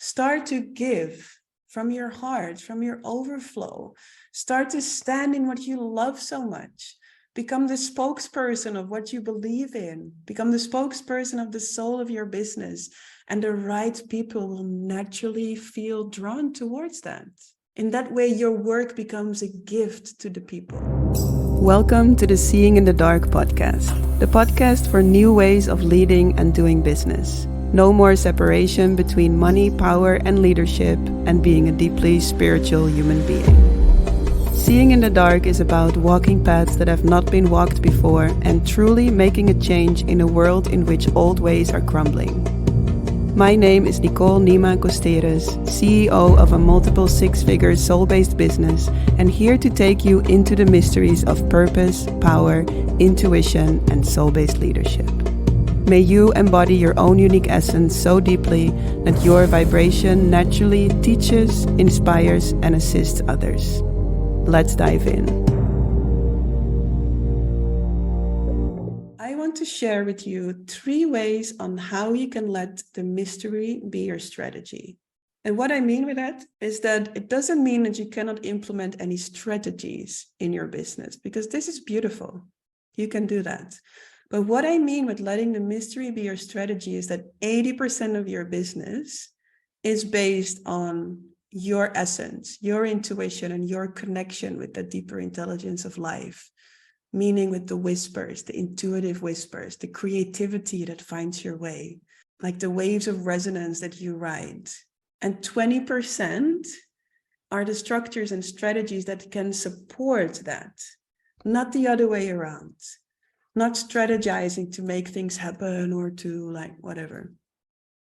Start to give from your heart, from your overflow. Start to stand in what you love so much. Become the spokesperson of what you believe in. Become the spokesperson of the soul of your business. And the right people will naturally feel drawn towards that. In that way, your work becomes a gift to the people. Welcome to the Seeing in the Dark podcast, the podcast for new ways of leading and doing business. No more separation between money, power, and leadership, and being a deeply spiritual human being. Seeing in the Dark is about walking paths that have not been walked before and truly making a change in a world in which old ways are crumbling. My name is Nicole Nima Costeres, CEO of a multiple six-figure soul-based business, and here to take you into the mysteries of purpose, power, intuition, and soul-based leadership. May you embody your own unique essence so deeply that your vibration naturally teaches, inspires, and assists others. Let's dive in. I want to share with you 3 ways on how you can let the mystery be your strategy. And what I mean with that is that it doesn't mean that you cannot implement any strategies in your business, because this is beautiful. You can do that. But what I mean with letting the mystery be your strategy is that 80% of your business is based on your essence, your intuition, and your connection with the deeper intelligence of life. Meaning with the whispers, the intuitive whispers, the creativity that finds your way, like the waves of resonance that you ride. And 20% are the structures and strategies that can support that, not the other way around. Not strategizing to make things happen or to like whatever.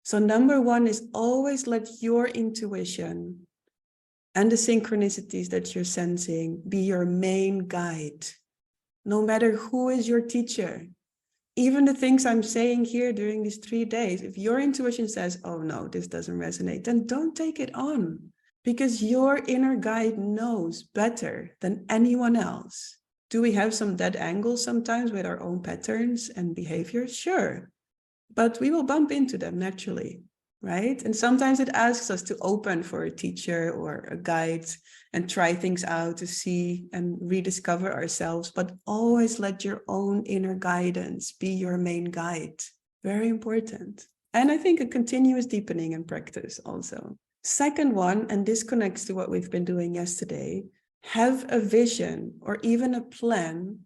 So number 1 is always let your intuition and the synchronicities that you're sensing be your main guide. No matter who is your teacher, even the things I'm saying here during these 3 days, if your intuition says, oh no, this doesn't resonate, then don't take it on, because your inner guide knows better than anyone else. Do we have some dead angles sometimes with our own patterns and behaviors? Sure, but we will bump into them naturally, right? And sometimes it asks us to open for a teacher or a guide and try things out to see and rediscover ourselves, but always let your own inner guidance be your main guide. Very important. And I think a continuous deepening in practice also. Second one, and this connects to what we've been doing yesterday, have a vision or even a plan,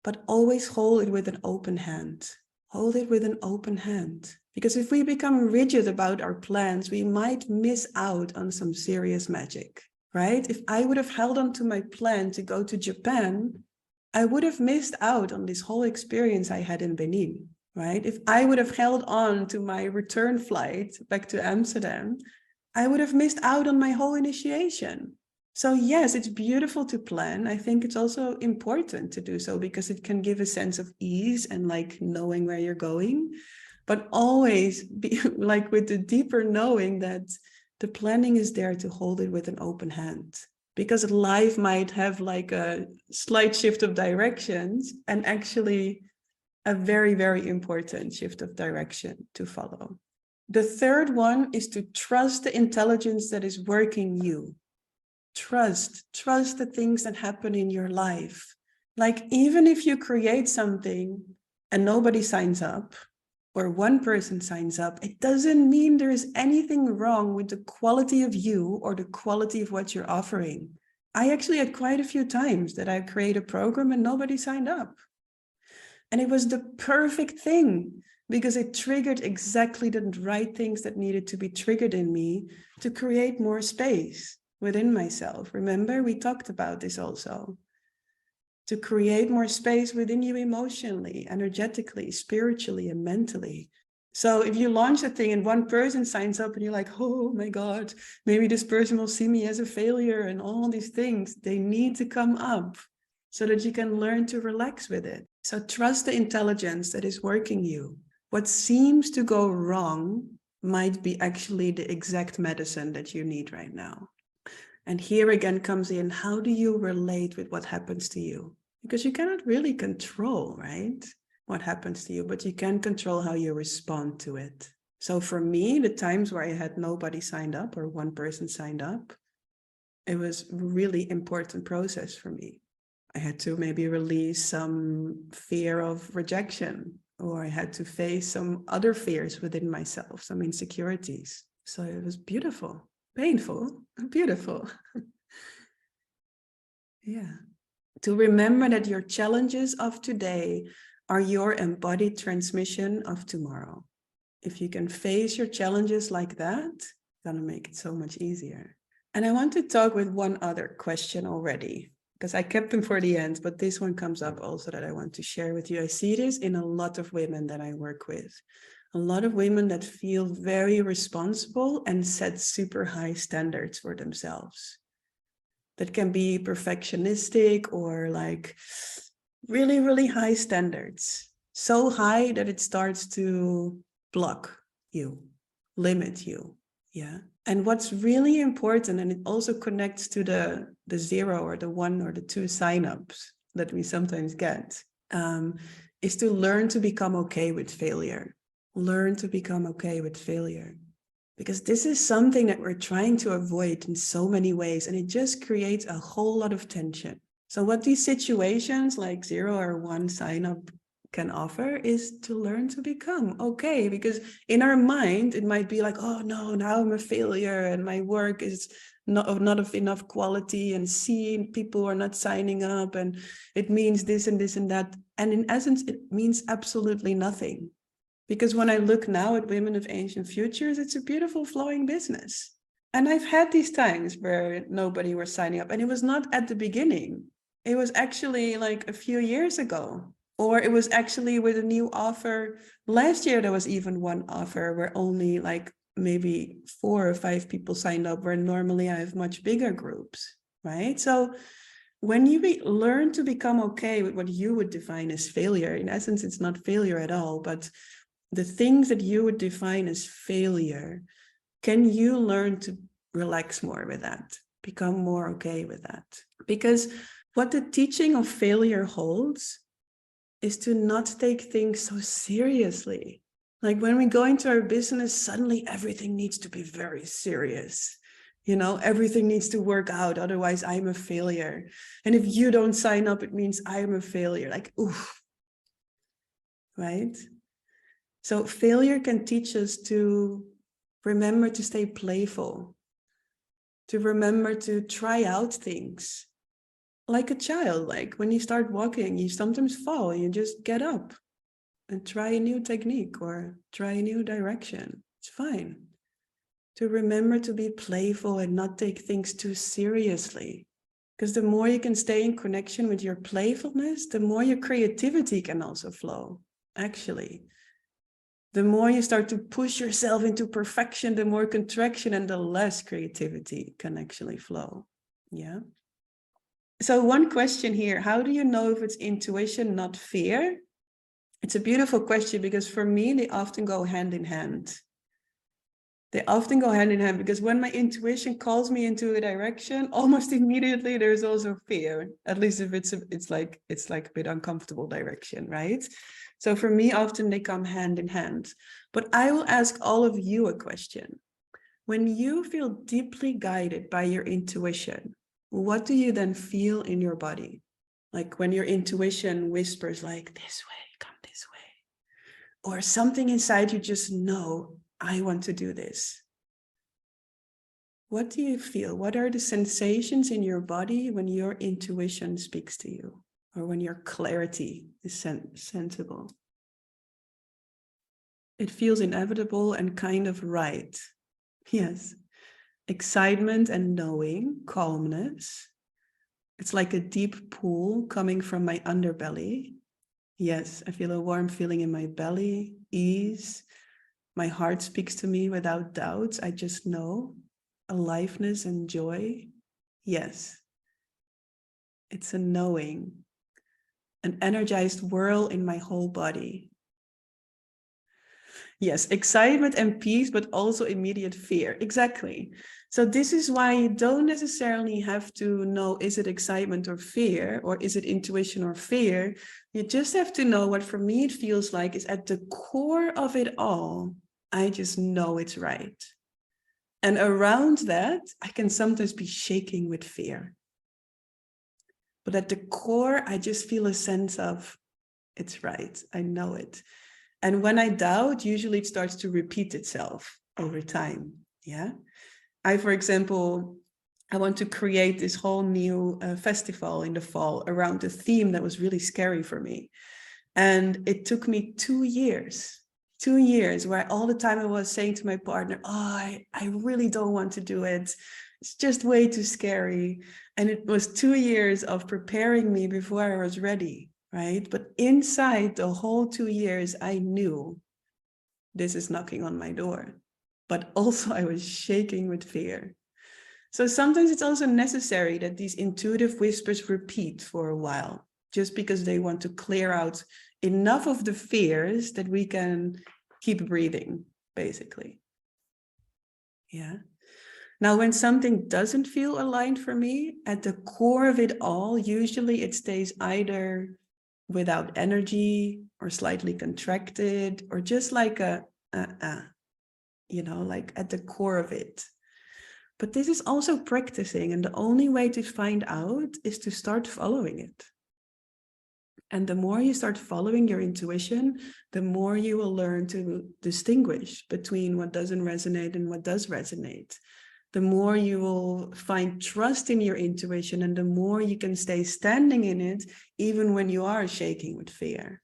but always hold it with an open hand. Hold it with an open hand. Because if we become rigid about our plans, we might miss out on some serious magic, right? If I would have held on to my plan to go to Japan, I would have missed out on this whole experience I had in Benin, right? If I would have held on to my return flight back to Amsterdam, I would have missed out on my whole initiation. So yes, it's beautiful to plan. I think it's also important to do so because it can give a sense of ease and like knowing where you're going. But always be like with the deeper knowing that the planning is there to hold it with an open hand, because life might have like a slight shift of directions and actually a very, very important shift of direction to follow. The third one is to trust the intelligence that is working you. Trust the things that happen in your life. Like even if you create something and nobody signs up, or one person signs up, it doesn't mean there is anything wrong with the quality of you or the quality of what you're offering. I actually had quite a few times that I created a program and nobody signed up. And it was the perfect thing because it triggered exactly the right things that needed to be triggered in me to create more space within myself. Remember, we talked about this also. To create more space within you emotionally, energetically, spiritually, and mentally. So if you launch a thing and one person signs up and you're like, oh my God, maybe this person will see me as a failure and all these things, they need to come up so that you can learn to relax with it. So trust the intelligence that is working you. What seems to go wrong might be actually the exact medicine that you need right now. And here again comes in, how do you relate with what happens to you? Because you cannot really control, right, what happens to you, but you can control how you respond to it. So for me, the times where I had nobody signed up or one person signed up, it was a really important process for me. I had to maybe release some fear of rejection, or I had to face some other fears within myself, some insecurities. So it was beautiful, painful, beautiful. Yeah. To remember that your challenges of today are your embodied transmission of tomorrow. If you can face your challenges like that, it's going to make it so much easier. And I want to talk with one other question already, because I kept them for the end, but this one comes up also that I want to share with you. I see this in a lot of women that I work with. A lot of women that feel very responsible and set super high standards for themselves. That can be perfectionistic or like really, really high standards. So high that it starts to block you, limit you. Yeah. And what's really important, and it also connects to the 0 or the 1 or the 2 signups that we sometimes get, is to learn to become okay with failure. Learn to become okay with failure. Because this is something that we're trying to avoid in so many ways, and it just creates a whole lot of tension. So what these situations like 0 or 1 sign up can offer is to learn to become okay, because in our mind, it might be like, oh no, now I'm a failure and my work is not of enough quality, and seeing people are not signing up, and it means this and this and that. And in essence, it means absolutely nothing. Because when I look now at Women of Ancient Futures, it's a beautiful flowing business. And I've had these times where nobody was signing up, and it was not at the beginning. It was actually like a few years ago, or it was actually with a new offer. Last year, there was even one offer where only like maybe 4 or 5 people signed up, where normally I have much bigger groups, right? So when you learn to become okay with what you would define as failure, in essence, it's not failure at all, but the things that you would define as failure, can you learn to relax more with that, become more okay with that? Because what the teaching of failure holds is to not take things so seriously. Like when we go into our business, suddenly everything needs to be very serious. You know, everything needs to work out, otherwise I'm a failure. And if you don't sign up, it means I'm a failure. Like, oof, right? So failure can teach us to remember to stay playful, to remember to try out things. Like a child, like when you start walking, you sometimes fall, you just get up and try a new technique or try a new direction. It's fine. To remember to be playful and not take things too seriously. Because the more you can stay in connection with your playfulness, the more your creativity can also flow, actually. The more you start to push yourself into perfection, the more contraction and the less creativity can actually flow. Yeah. So one question here, how do you know if it's intuition, not fear? It's a beautiful question, because for me, they often go hand in hand. They often go hand in hand, because when my intuition calls me into a direction, almost immediately there's also fear, at least if it's like a bit uncomfortable direction, right? So for me, often they come hand in hand. But I will ask all of you a question. When you feel deeply guided by your intuition, what do you then feel in your body? Like when your intuition whispers like, this way, come this way. Or something inside you just know, I want to do this. What do you feel? What are the sensations in your body when your intuition speaks to you? Or when your clarity is sensible? It feels inevitable and kind of right. Yes. Excitement and knowing, calmness. It's like a deep pool coming from my underbelly. Yes, I feel a warm feeling in my belly, ease. My heart speaks to me without doubts. I just know. Aliveness and joy. Yes. It's a knowing. An energized whirl in my whole body. Yes, excitement and peace, but also immediate fear. Exactly. So this is why you don't necessarily have to know, is it excitement or fear, or is it intuition or fear? You just have to know what for me it feels like is at the core of it all. I just know it's right. And around that, I can sometimes be shaking with fear. But at the core, I just feel a sense of, it's right, I know it. And when I doubt, usually it starts to repeat itself over time. Yeah. For example, I want to create this whole new festival in the fall around a theme that was really scary for me. And it took me 2 years where all the time I was saying to my partner, I really don't want to do it. It's just way too scary. And it was 2 years of preparing me before I was ready, right? But inside the whole 2 years, I knew this is knocking on my door. But also I was shaking with fear. So sometimes it's also necessary that these intuitive whispers repeat for a while, just because they want to clear out enough of the fears that we can keep breathing, basically. Yeah. Now, when something doesn't feel aligned for me, at the core of it all, usually it stays either without energy or slightly contracted or just like like at the core of it. But this is also practicing, and the only way to find out is to start following it. And the more you start following your intuition, the more you will learn to distinguish between what doesn't resonate and what does resonate. The more you will find trust in your intuition, and the more you can stay standing in it, even when you are shaking with fear.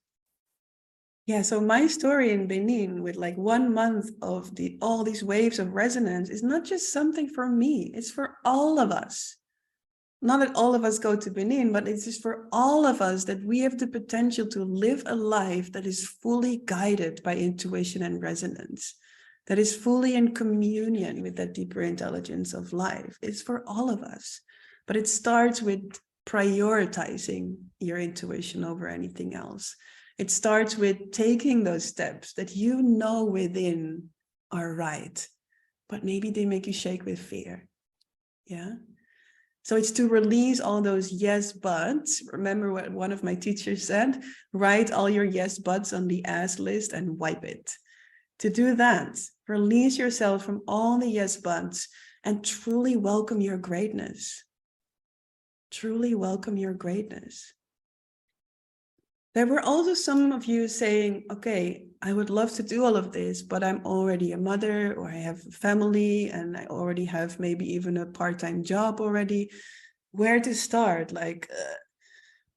Yeah, so my story in Benin with like 1 month of all these waves of resonance is not just something for me, it's for all of us. Not that all of us go to Benin, but it's just for all of us that we have the potential to live a life that is fully guided by intuition and resonance, that is fully in communion with that deeper intelligence of life. It's for all of us, but it starts with prioritizing your intuition over anything else. It starts with taking those steps that you know within are right, but maybe they make you shake with fear. Yeah. So it's to release all those yes buts. Remember what one of my teachers said, write all your yes buts on the ass list and wipe it. To do that, release yourself from all the yes buts and truly welcome your greatness. Truly welcome your greatness. There were also some of you saying, okay, I would love to do all of this, but I'm already a mother, or I have a family, and I already have maybe even a part-time job already. Where to start?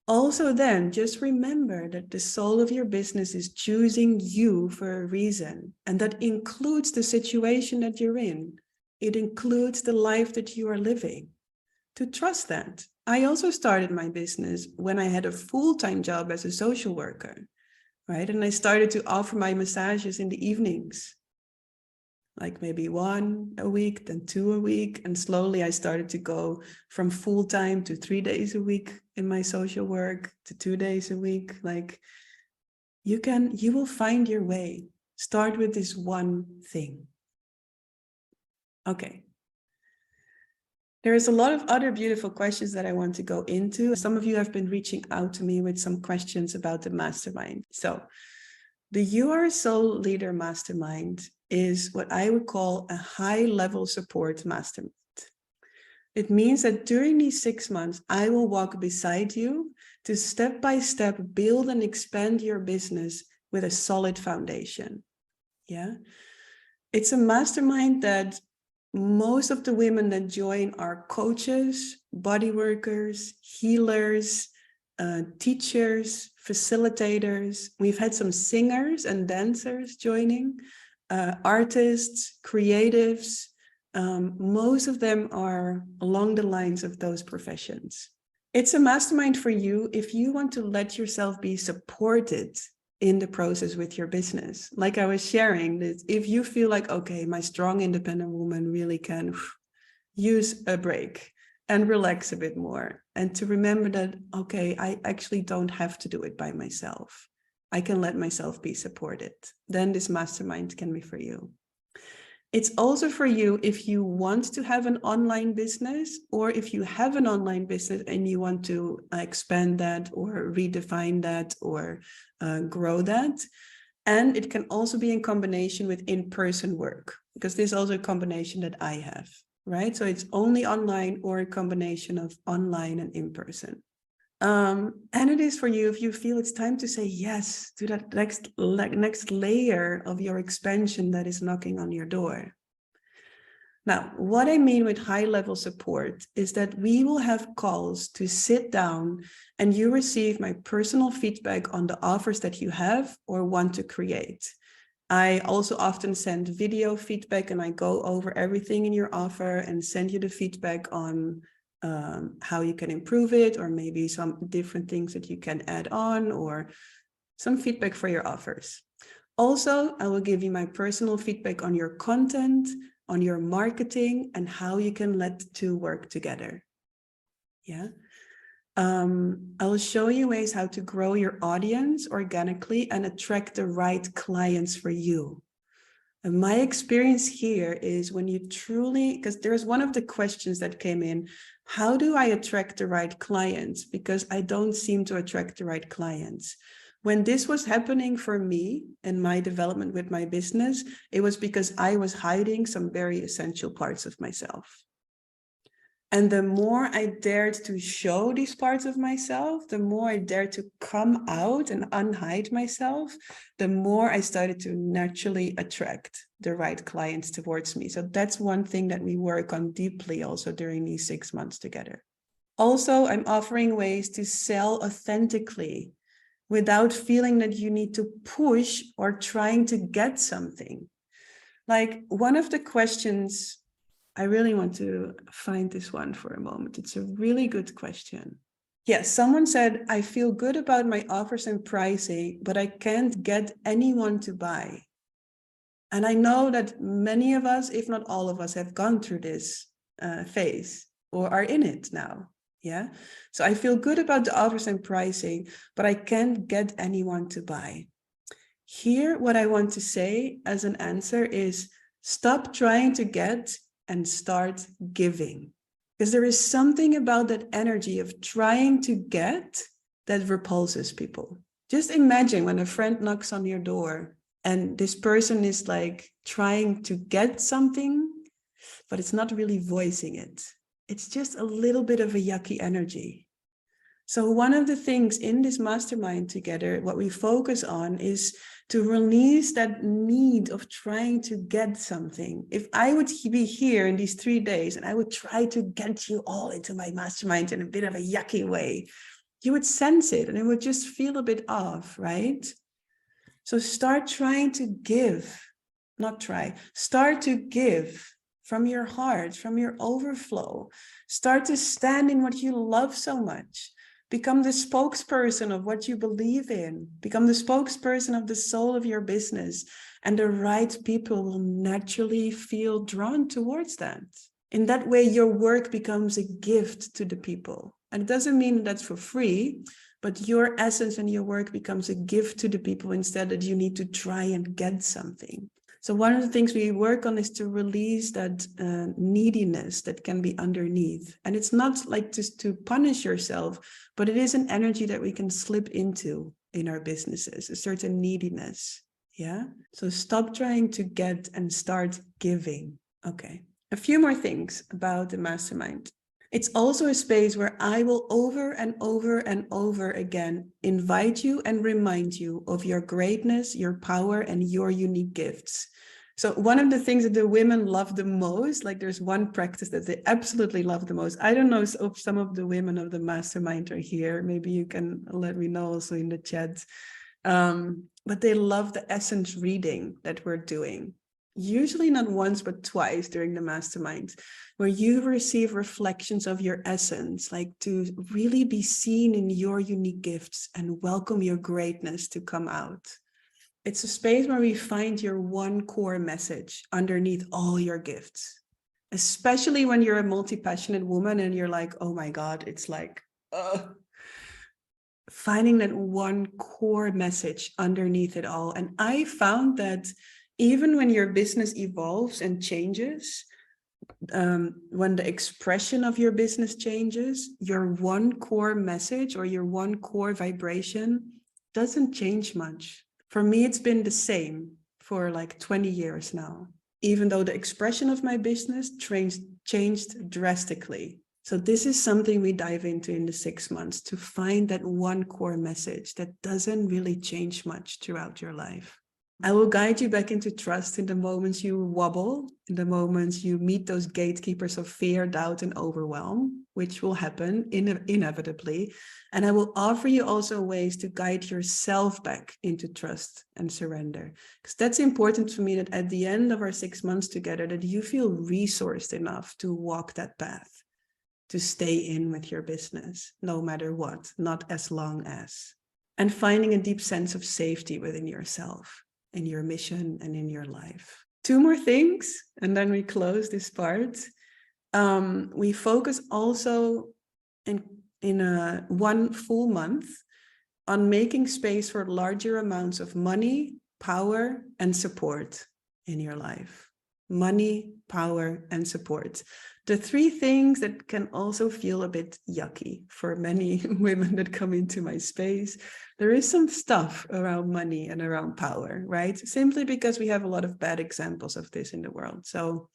Also then, just remember that the soul of your business is choosing you for a reason. And that includes the situation that you're in. It includes the life that you are living. To trust that. I also started my business when I had a full-time job as a social worker, right? And I started to offer my massages in the evenings, like maybe 1 a week, then 2 a week. And slowly I started to go from full-time to 3 days a week in my social work to 2 days a week. Like you will find your way. Start with this one thing. Okay. There is a lot of other beautiful questions that I want to go into. Some of you have been reaching out to me with some questions about the mastermind. So the You Are a Soul Leader Mastermind is what I would call a high-level support mastermind. It means that during these 6 months, I will walk beside you to step-by-step build and expand your business with a solid foundation. Yeah. It's a mastermind that most of the women that join are coaches, body workers, healers, teachers, facilitators. We've had some singers and dancers joining, artists, creatives. Most of them are along the lines of those professions. It's a mastermind for you if you want to let yourself be supported in the process with your business. Like I was sharing, that if you feel like, okay, my strong independent woman really can use a break and relax a bit more, and to remember that, okay, I actually don't have to do it by myself. I can let myself be supported. Then this mastermind can be for you. It's also for you if you want to have an online business, or if you have an online business and you want to expand that or redefine that or grow that. And it can also be in combination with in-person work, because this is also a combination that I have, right? So it's only online or a combination of online and in-person. And it is for you if you feel it's time to say yes to that next layer of your expansion that is knocking on your door. Now, what I mean with high-level support is that we will have calls to sit down and you receive my personal feedback on the offers that you have or want to create. I also often send video feedback and I go over everything in your offer and send you the feedback on how you can improve it, or maybe some different things that you can add on, or some feedback for your offers. Also, I will give you my personal feedback on your content, on your marketing, and how you can let the two work together. Yeah. I will show you ways how to grow your audience organically and attract the right clients for you. And my experience here is when you truly, because there's one of the questions that came in, how do I attract the right clients? Because I don't seem to attract the right clients. When this was happening for me and my development with my business, it was because I was hiding some very essential parts of myself. And the more I dared to show these parts of myself, the more I dared to come out and unhide myself, the more I started to naturally attract the right clients towards me. So that's one thing that we work on deeply also during these 6 months together. Also, I'm offering ways to sell authentically without feeling that you need to push or trying to get something. Like one of the questions, I really want to find this one for a moment. It's a really good question. Yes, someone said, I feel good about my offers and pricing, but I can't get anyone to buy. And I know that many of us, if not all of us, have gone through this phase or are in it now. Yeah. So I feel good about the offers and pricing, but I can't get anyone to buy. Here, what I want to say as an answer is stop trying to get and start giving. Because there is something about that energy of trying to get that repulses people. Just imagine when a friend knocks on your door and this person is like trying to get something, but it's not really voicing it. It's just a little bit of a yucky energy. So one of the things in this mastermind together, what we focus on is to release that need of trying to get something. If I would be here in these 3 days and I would try to get you all into my mastermind in a bit of a yucky way, you would sense it and it would just feel a bit off, right? So start trying to give, start to give from your heart, from your overflow. Start to stand in what you love so much. Become the spokesperson of what you believe in. Become the spokesperson of the soul of your business. And the right people will naturally feel drawn towards that. In that way, your work becomes a gift to the people. And it doesn't mean that's for free, but your essence and your work becomes a gift to the people instead that you need to try and get something. So one of the things we work on is to release that neediness that can be underneath. And it's not like just to punish yourself, but it is an energy that we can slip into in our businesses, a certain neediness. Yeah. So stop trying to get and start giving. Okay. A few more things about the mastermind. It's also a space where I will over and over and over again invite you and remind you of your greatness, your power, and your unique gifts. So one of the things that the women love the most, like there's one practice that they absolutely love the most. I don't know if some of the women of the mastermind are here. Maybe you can let me know also in the chat. But they love the essence reading that we're doing. Usually not once, but twice during the mastermind, where you receive reflections of your essence, like to really be seen in your unique gifts and welcome your greatness to come out. It's a space where we find your one core message underneath all your gifts, especially when you're a multi-passionate woman and you're like, oh my God, it's like, finding that one core message underneath it all. And I found that even when your business evolves and changes, when the expression of your business changes, your one core message or your one core vibration doesn't change much. For me, it's been the same for like 20 years now, even though the expression of my business changed drastically. So this is something we dive into in the 6 months, to find that one core message that doesn't really change much throughout your life. I will guide you back into trust in the moments you wobble, in the moments you meet those gatekeepers of fear, doubt, and overwhelm, which will happen inevitably. And I will offer you also ways to guide yourself back into trust and surrender. Because that's important for me, that at the end of our 6 months together, that you feel resourced enough to walk that path, to stay in with your business, no matter what, not as long as. And finding a deep sense of safety within yourself, in your mission, and in your life. 2 more things, and then we close this part. We focus also in a 1 full month on making space for larger amounts of money, power, and support in your life. Money, power, and support. The 3 things that can also feel a bit yucky for many women that come into my space. There is some stuff around money and around power, right? Simply because we have a lot of bad examples of this in the world. So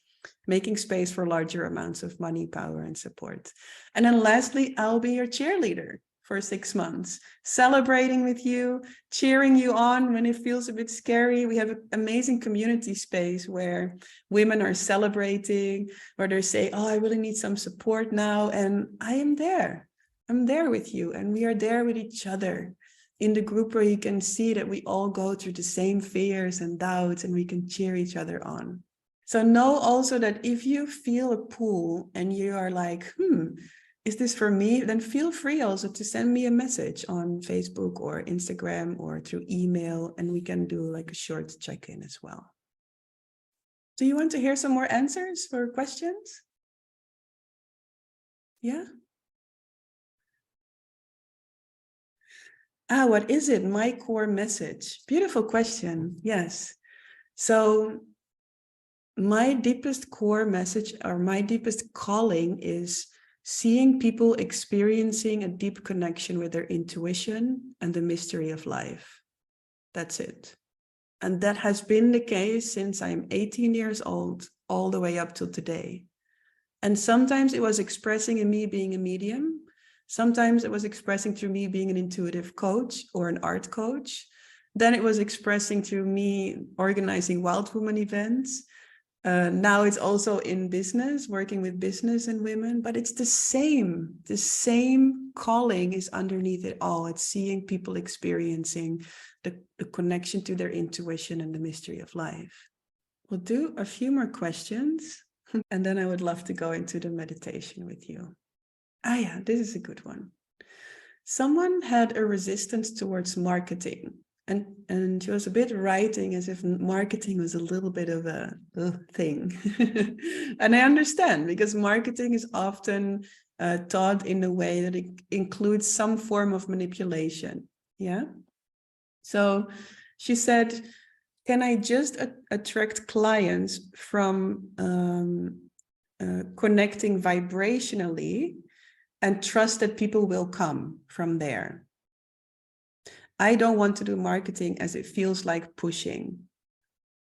making space for larger amounts of money, power, and support. And then lastly, I'll be your cheerleader for 6 months, celebrating with you, cheering you on when it feels a bit scary. We have an amazing community space where women are celebrating, where they say, oh, I really need some support now. And I am there. I'm there with you. And we are there with each other in the group, where you can see that we all go through the same fears and doubts, and we can cheer each other on. So know also that if you feel a pull and you are like, is this for me? Then feel free also to send me a message on Facebook or Instagram or through email, and we can do like a short check-in as well. Do you want to hear some more answers for questions? Yeah? What is it? My core message. Beautiful question. Yes. So my deepest core message, or my deepest calling, is seeing people experiencing a deep connection with their intuition and the mystery of life. That's it. And that has been the case since I'm 18 years old, all the way up till today. And sometimes it was expressing in me being a medium. Sometimes it was expressing through me being an intuitive coach or an art coach. Then it was expressing through me organizing Wild Woman events. Now it's also in business, working with business and women, but it's the same. The same calling is underneath it all. It's seeing people experiencing the connection to their intuition and the mystery of life. We'll do a few more questions, and then I would love to go into the meditation with you. Yeah, this is a good one. Someone had a resistance towards marketing. And she was a bit writing as if marketing was a little bit of a thing. And I understand, because marketing is often taught in a way that it includes some form of manipulation. Yeah. So she said, can I just attract clients from connecting vibrationally and trust that people will come from there? I don't want to do marketing as it feels like pushing.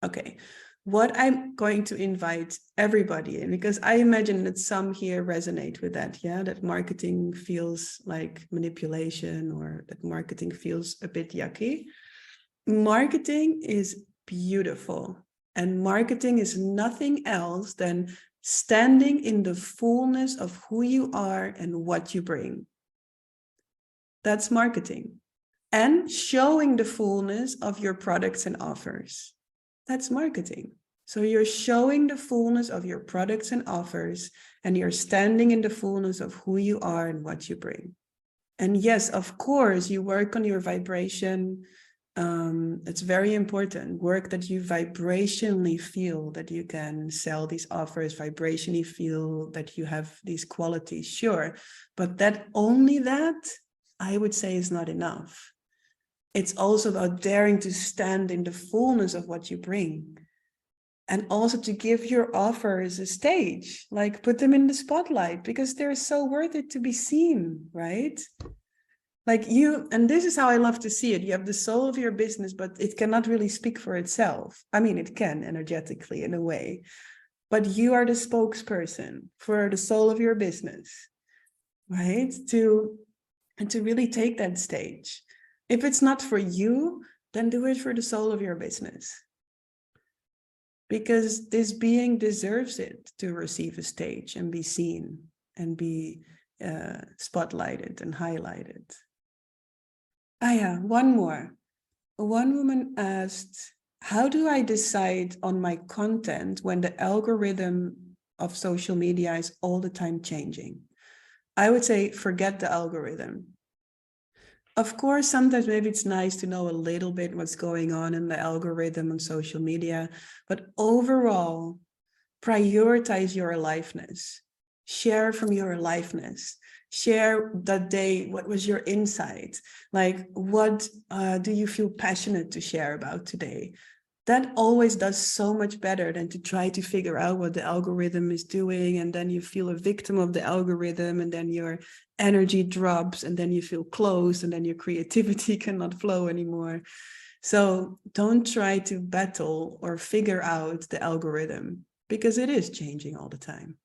Okay, what I'm going to invite everybody in, because I imagine that some here resonate with that, yeah, that marketing feels like manipulation, or that marketing feels a bit yucky. Marketing is beautiful, and marketing is nothing else than standing in the fullness of who you are and what you bring. That's marketing. And showing the fullness of your products and offers. That's marketing. So you're showing the fullness of your products and offers, and you're standing in the fullness of who you are and what you bring. And yes, of course, you work on your vibration. It's very important. Work that you vibrationally feel that you can sell these offers, vibrationally feel that you have these qualities, sure. But only that, I would say, is not enough. It's also about daring to stand in the fullness of what you bring, and also to give your offers a stage, like put them in the spotlight, because they're so worth it to be seen, right? Like you, and this is how I love to see it. You have the soul of your business, but it cannot really speak for itself. I mean, it can energetically in a way, but you are the spokesperson for the soul of your business, right? And to really take that stage. If it's not for you, then do it for the soul of your business. Because this being deserves it to receive a stage and be seen and be spotlighted and highlighted. Ah, yeah, one more. One woman asked, how do I decide on my content when the algorithm of social media is all the time changing? I would say, forget the algorithm. Of course, sometimes maybe it's nice to know a little bit what's going on in the algorithm on social media, but overall, prioritize your aliveness. Share from your aliveness. Share that day, what was your insight? Like, what do you feel passionate to share about today? That always does so much better than to try to figure out what the algorithm is doing. And then you feel a victim of the algorithm, and then your energy drops, and then you feel closed, and then your creativity cannot flow anymore. So don't try to battle or figure out the algorithm, because it is changing all the time.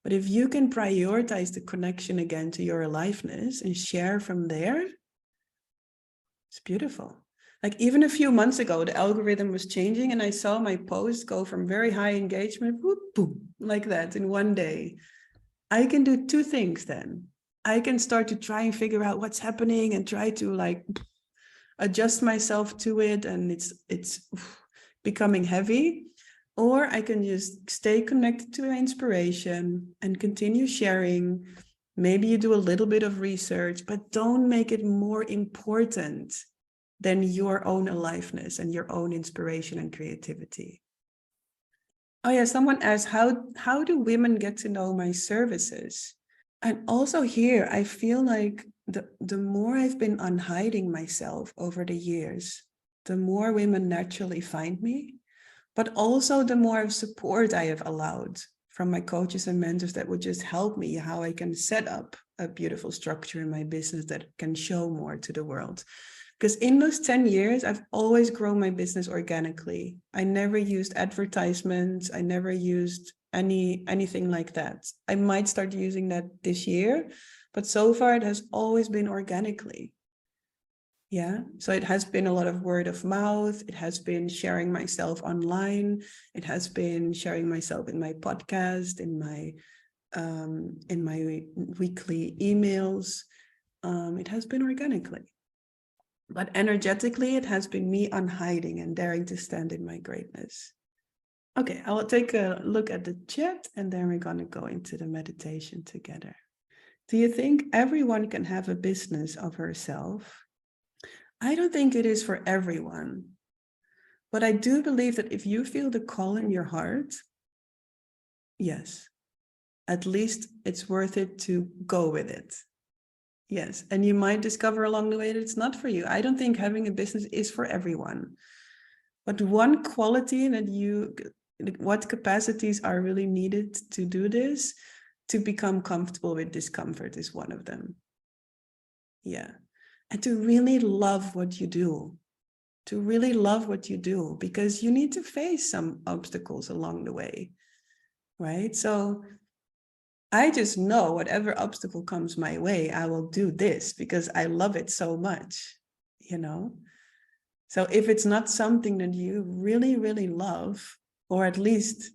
But if you can prioritize the connection again to your aliveness and share from there, it's beautiful. Like even a few months ago, the algorithm was changing and I saw my posts go from very high engagement, whoop, boom, like that in one day. I can do two things then. I can start to try and figure out what's happening and try to like adjust myself to it, and it's becoming heavy. Or I can just stay connected to my inspiration and continue sharing. Maybe you do a little bit of research, but don't make it more important than your own aliveness and your own inspiration and creativity. Oh yeah, someone asked, how do women get to know my services? And also here, I feel like the more I've been unhiding myself over the years, the more women naturally find me, but also the more support I have allowed from my coaches and mentors that would just help me how I can set up a beautiful structure in my business that can show more to the world. Because in those 10 years, I've always grown my business organically. I never used advertisements. I never used anything like that. I might start using that this year, but so far it has always been organically. Yeah, so it has been a lot of word of mouth. It has been sharing myself online. It has been sharing myself in my podcast, in my weekly emails. It has been organically. But energetically, it has been me unhiding and daring to stand in my greatness. Okay, I will take a look at the chat and then we're going to go into the meditation together. Do you think everyone can have a business of herself? I don't think it is for everyone. But I do believe that if you feel the call in your heart, yes, at least it's worth it to go with it. Yes, and you might discover along the way that it's not for you. I don't think having a business is for everyone. But one quality what capacities are really needed to do this, to become comfortable with discomfort is one of them. Yeah, and to really love what you do. To really love what you do, because you need to face some obstacles along the way, right? So I just know whatever obstacle comes my way, I will do this because I love it so much, you know? So if it's not something that you really, really love, or at least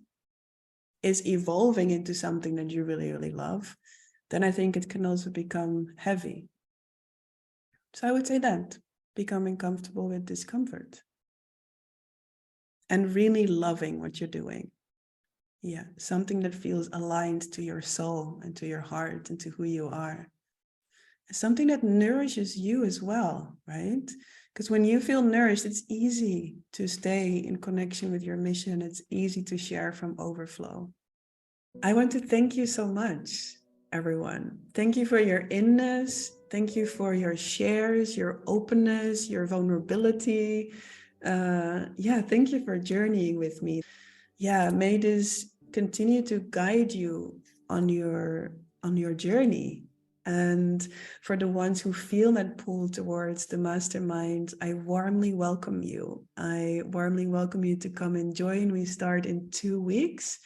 is evolving into something that you really, really love, then I think it can also become heavy. So I would say that, becoming comfortable with discomfort and really loving what you're doing. Yeah, something that feels aligned to your soul and to your heart and to who you are. Something that nourishes you as well, right? Because when you feel nourished, it's easy to stay in connection with your mission. It's easy to share from overflow. I want to thank you so much, everyone. Thank you for your inness. Thank you for your shares, your openness, your vulnerability. Thank you for journeying with me. Yeah, may this continue to guide you on your journey And for the ones who feel that pull towards the mastermind, I warmly welcome you. I warmly welcome you to come and join. We start in 2 weeks.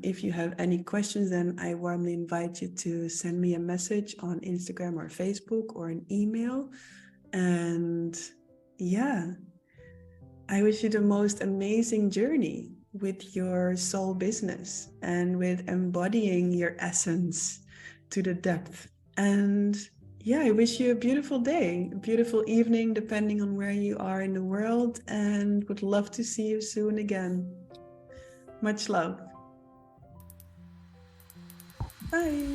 If you have any questions, then I warmly invite you to send me a message on Instagram or Facebook or an email. And yeah, I wish you the most amazing journey with your soul business and with embodying your essence to the depth. And yeah, I wish you a beautiful day, a beautiful evening, depending on where you are in the world, and would love to see you soon again. Much love. Bye.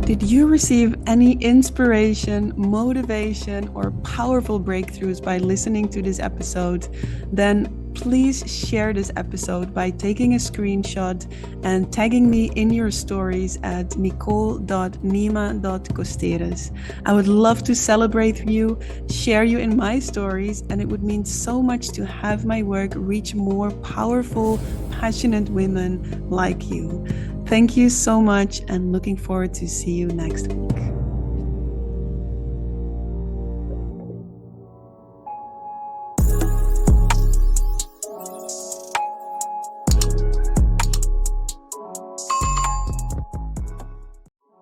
Did you receive any inspiration, motivation, or powerful breakthroughs by listening to this episode? Then please share this episode by taking a screenshot and tagging me in your stories at nicole.nima.costeres. I would love to celebrate you, share you in my stories, and it would mean so much to have my work reach more powerful, passionate women like you. Thank you so much, and looking forward to see you next week.